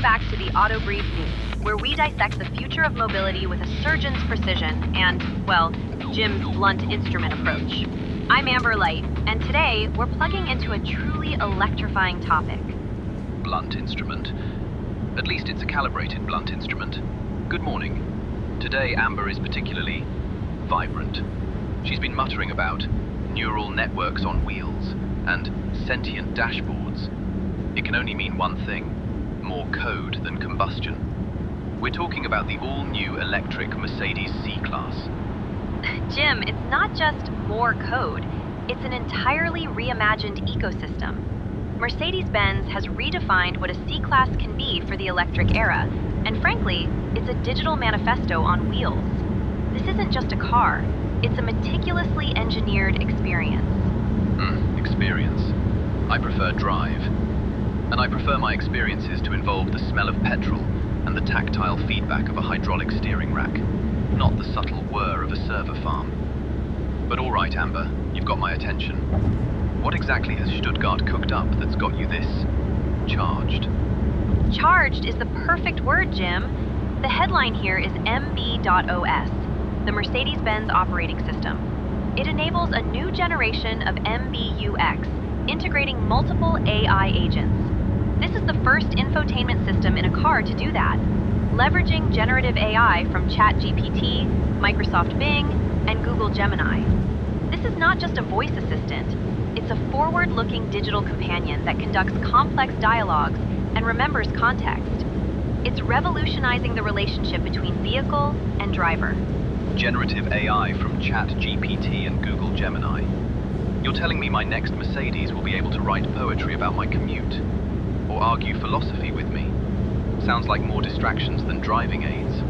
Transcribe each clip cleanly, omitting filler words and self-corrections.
back to the Auto Brief News, where we dissect the future of mobility with a surgeon's precision and, well, Jim's blunt instrument approach. I'm Amber Light, and today we're plugging into a truly electrifying topic. Blunt instrument. At least it's a calibrated blunt instrument. Good morning. Today Amber is particularly vibrant. She's been muttering about neural networks on wheels and sentient dashboards. It can only mean one thing: more code than combustion. We're talking about the all-new electric Mercedes C-Class. Jim, it's not just more code, it's an entirely reimagined ecosystem. Mercedes-Benz has redefined what a C-Class can be for the electric era, and frankly, it's a digital manifesto on wheels. This isn't just a car, it's a meticulously engineered experience. Experience. I prefer drive. And I prefer my experiences to involve the smell of petrol and the tactile feedback of a hydraulic steering rack, not the subtle whir of a server farm. But all right, Amber, you've got my attention. What exactly has Stuttgart cooked up that's got you this charged? Charged is the perfect word, Jim. The headline here is MB.OS, the Mercedes-Benz operating system. It enables a new generation of MBUX, integrating multiple AI agents. This is the first infotainment system in a car to do that, leveraging generative AI from ChatGPT, Microsoft Bing, and Google Gemini. This is not just a voice assistant, it's a forward-looking digital companion that conducts complex dialogues and remembers context. It's revolutionizing the relationship between vehicle and driver. Generative AI from ChatGPT and Google Gemini. You're telling me my next Mercedes will be able to write poetry about my commute, or argue philosophy with me? Sounds like more distractions than driving aids.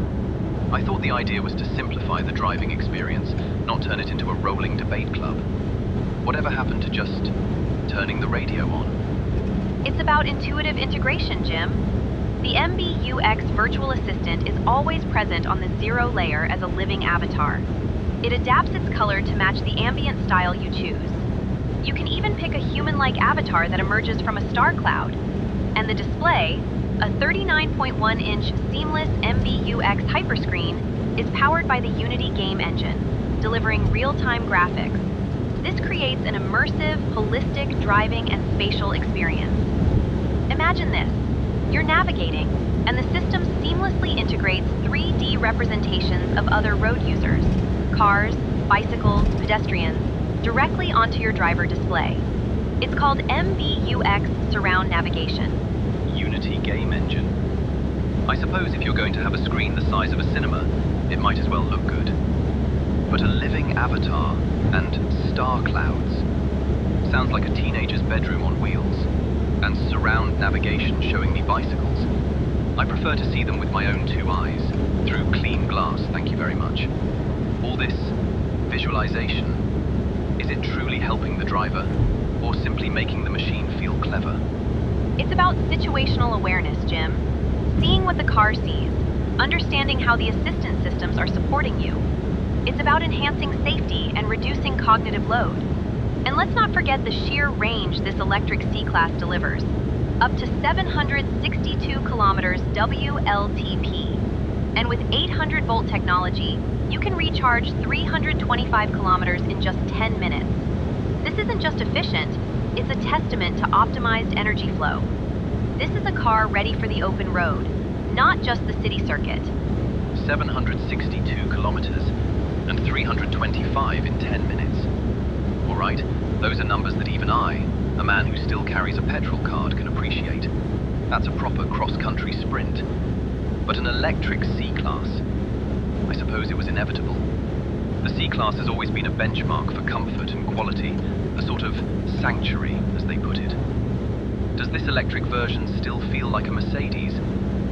I thought the idea was to simplify the driving experience, not turn it into a rolling debate club. Whatever happened to just turning the radio on? It's about intuitive integration, Jim. The MBUX virtual assistant is always present on the zero layer as a living avatar. It adapts its color to match the ambient style you choose. You can even pick a human-like avatar that emerges from a star cloud. And the display, a 39.1-inch seamless MBUX hyperscreen, is powered by the Unity game engine, delivering real-time graphics. This creates an immersive, holistic driving and spatial experience. Imagine this. You're navigating, and the system seamlessly integrates 3D representations of other road users, cars, bicycles, pedestrians, directly onto your driver display. It's called MBUX Surround Navigation. Unity game engine. I suppose if you're going to have a screen the size of a cinema, it might as well look good. But a living avatar and star clouds sounds like a teenager's bedroom on wheels. And surround navigation showing me bicycles. I prefer to see them with my own two eyes, through clean glass, thank you very much. All this visualization, is it truly helping the driver, or simply making the machine feel clever? It's about situational awareness, Jim. Seeing what the car sees, understanding how the assistance systems are supporting you. It's about enhancing safety and reducing cognitive load. And let's not forget the sheer range this electric C-Class delivers. Up to 762 kilometers WLTP. And with 800-volt technology, you can recharge 325 kilometers in just 10 minutes. This isn't just efficient, it's a testament to optimized energy flow. This is a car ready for the open road, not just the city circuit. 762 kilometers and 325 in 10 minutes. All right, those are numbers that even I, a man who still carries a petrol card, can appreciate. That's a proper cross-country sprint. But an electric C-Class, I suppose it was inevitable. The C-Class has always been a benchmark for comfort and quality, a sort of sanctuary, as they put it. Does this electric version still feel like a Mercedes,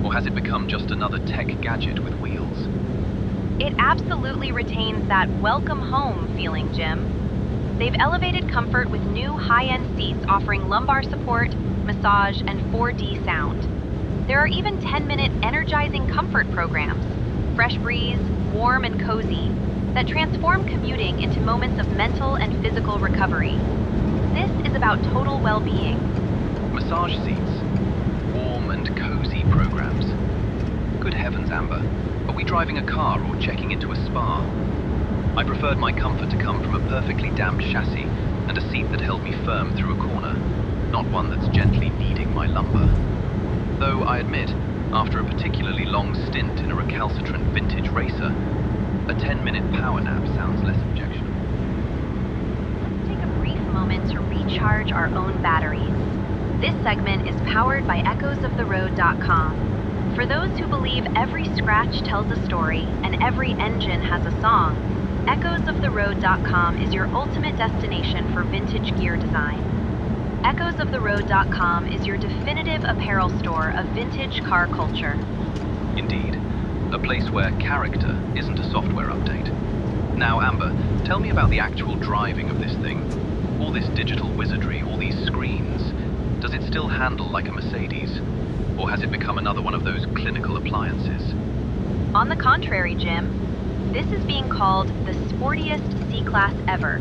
or has it become just another tech gadget with wheels? It absolutely retains that welcome home feeling, Jim. They've elevated comfort with new high-end seats offering lumbar support, massage, and 4D sound. There are even 10-minute energizing comfort programs, fresh breeze, warm and cozy, that transform commuting into moments of mental and physical recovery. This is about total well-being. Massage seats, warm and cozy programs. Good heavens, Amber. Are we driving a car or checking into a spa? I preferred my comfort to come from a perfectly damped chassis and a seat that held me firm through a corner, not one that's gently kneading my lumbar. Though I admit, after a particularly long stint in a recalcitrant vintage racer, a 10-minute power nap sounds less objectionable. Let's take a brief moment to recharge our own batteries. This segment is powered by echoesoftheroad.com. For those who believe every scratch tells a story and every engine has a song, echoesoftheroad.com is your ultimate destination for vintage gear design. Echoesoftheroad.com is your definitive apparel store of vintage car culture. Indeed, a place where character isn't a software update. Now, Amber, tell me about the actual driving of this thing. All this digital wizardry, all these screens. Does it still handle like a Mercedes? Or has it become another one of those clinical appliances? On the contrary, Jim, this is being called the sportiest C-Class ever.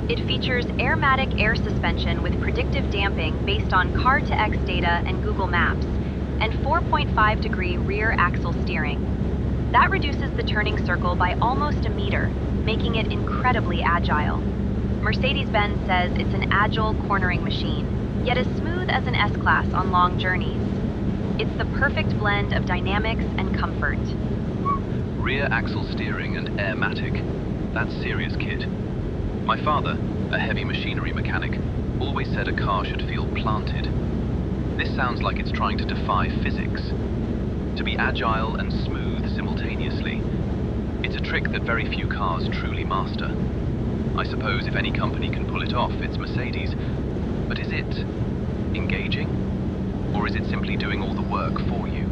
It features airmatic air suspension with predictive damping based on car-to-X data and Google Maps, and 4.5-degree rear axle steering. That reduces the turning circle by almost a meter, making it incredibly agile. Mercedes-Benz says it's an agile cornering machine, yet as smooth as an S-Class on long journeys. It's the perfect blend of dynamics and comfort. Rear axle steering and airmatic. That's serious kit. My father, a heavy machinery mechanic, always said a car should feel planted. This sounds like it's trying to defy physics. To be agile and smooth simultaneously. It's a trick that very few cars truly master. I suppose if any company can pull it off, it's Mercedes. But is it engaging? Or is it simply doing all the work for you?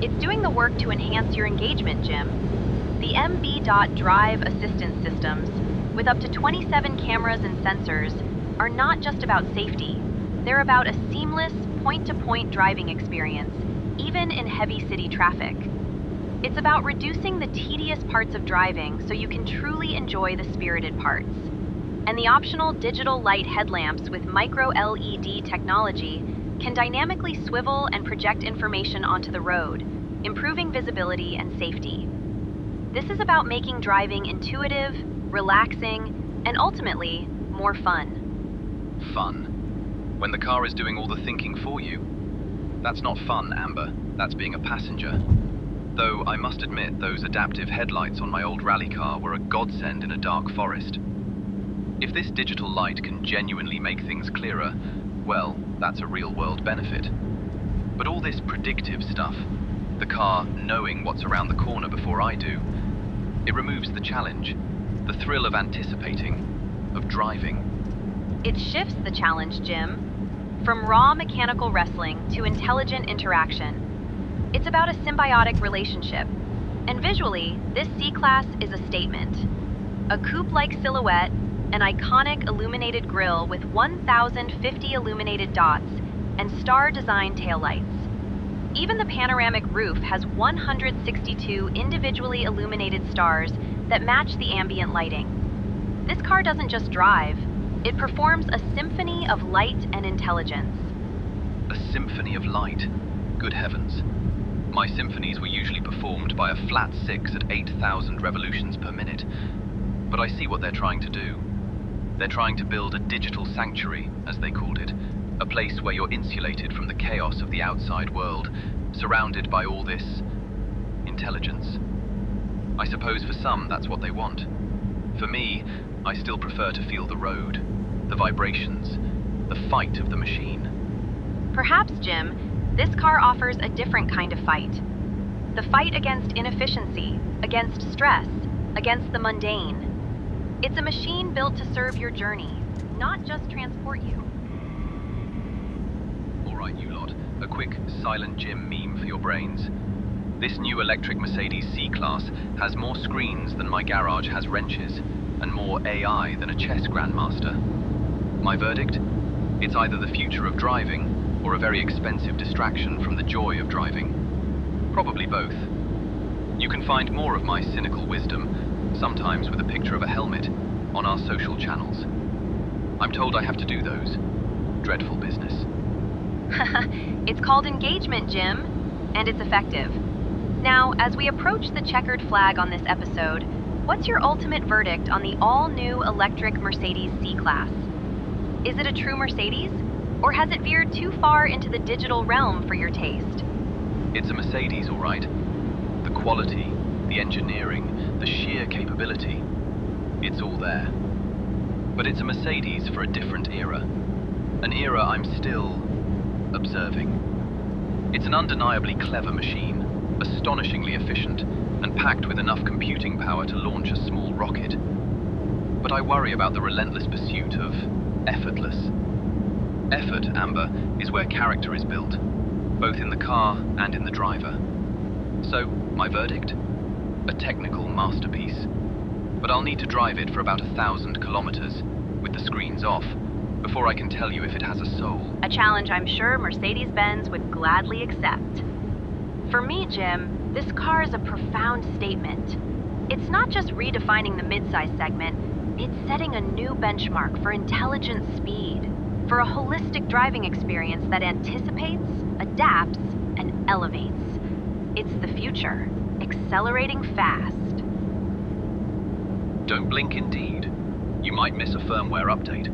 It's doing the work to enhance your engagement, Jim. The MB. Drive assistance systems, with up to 27 cameras and sensors, are not just about safety. They're about a seamless, point-to-point driving experience, even in heavy city traffic. It's about reducing the tedious parts of driving so you can truly enjoy the spirited parts. And the optional digital light headlamps with micro LED technology can dynamically swivel and project information onto the road, improving visibility and safety. This is about making driving intuitive, relaxing, and ultimately, more fun. Fun? When the car is doing all the thinking for you? That's not fun, Amber. That's being a passenger. Though I must admit those adaptive headlights on my old rally car were a godsend in a dark forest. If this digital light can genuinely make things clearer, well, that's a real-world benefit. But all this predictive stuff, the car knowing what's around the corner before I do, it removes the challenge, the thrill of anticipating, of driving. It shifts the challenge, Jim. From raw mechanical wrestling to intelligent interaction. It's about a symbiotic relationship. And visually, this C-Class is a statement. A coupe-like silhouette, an iconic illuminated grille with 1,050 illuminated dots, and star-designed taillights. Even the panoramic roof has 162 individually illuminated stars that match the ambient lighting. This car doesn't just drive, it performs a symphony of light and intelligence. A symphony of light? Good heavens. My symphonies were usually performed by a flat 6 at 8,000 revolutions per minute. But I see what they're trying to do. They're trying to build a digital sanctuary, as they called it, a place where you're insulated from the chaos of the outside world, surrounded by all this intelligence. I suppose for some that's what they want. For me, I still prefer to feel the road, the vibrations, the fight of the machine. Perhaps, Jim, this car offers a different kind of fight. The fight against inefficiency, against stress, against the mundane. It's a machine built to serve your journey, not just transport you. All right, you lot, a quick Silent Jim meme for your brains. This new electric Mercedes C-Class has more screens than my garage has wrenches, and more AI than a chess grandmaster. My verdict? It's either the future of driving, or a very expensive distraction from the joy of driving. Probably both. You can find more of my cynical wisdom, sometimes with a picture of a helmet, on our social channels. I'm told I have to do those. Dreadful business. It's called engagement, Jim. and it's effective. Now, as we approach the checkered flag on this episode, what's your ultimate verdict on the all-new electric Mercedes C-Class? Is it a true Mercedes, or has it veered too far into the digital realm for your taste? It's a Mercedes, all right. The quality, the engineering, the sheer capability, it's all there. But it's a Mercedes for a different era. An era I'm still observing. It's an undeniably clever machine, astonishingly efficient, and packed with enough computing power to launch a small rocket. But I worry about the relentless pursuit of effortless. Effort, Amber, is where character is built, both in the car and in the driver. So, my verdict? A technical masterpiece. But I'll need to drive it for about 1,000 kilometers, with the screens off, before I can tell you if it has a soul. A challenge I'm sure Mercedes-Benz would gladly accept. For me, Jim, this car is a profound statement. It's not just redefining the midsize segment, it's setting a new benchmark for intelligent speed, for a holistic driving experience that anticipates, adapts, and elevates. It's the future, accelerating fast. Don't blink indeed. You might miss a firmware update.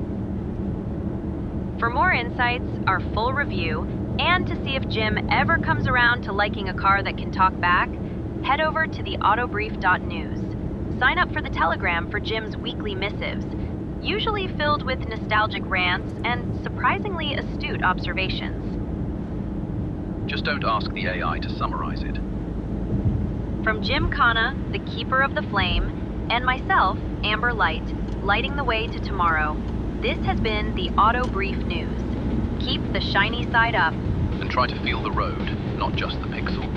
For more insights, our full review, and to see if Jim ever comes around to liking a car that can talk back, head over to the autobrief.news. Sign up for the Telegram for Jim's weekly missives, usually filled with nostalgic rants and surprisingly astute observations. Just don't ask the AI to summarize it. From Jim Khanna, the keeper of the flame, and myself, Amber Light, lighting the way to tomorrow, this has been the Auto Brief News. Keep the shiny side up. And try to feel the road, not just the pixel.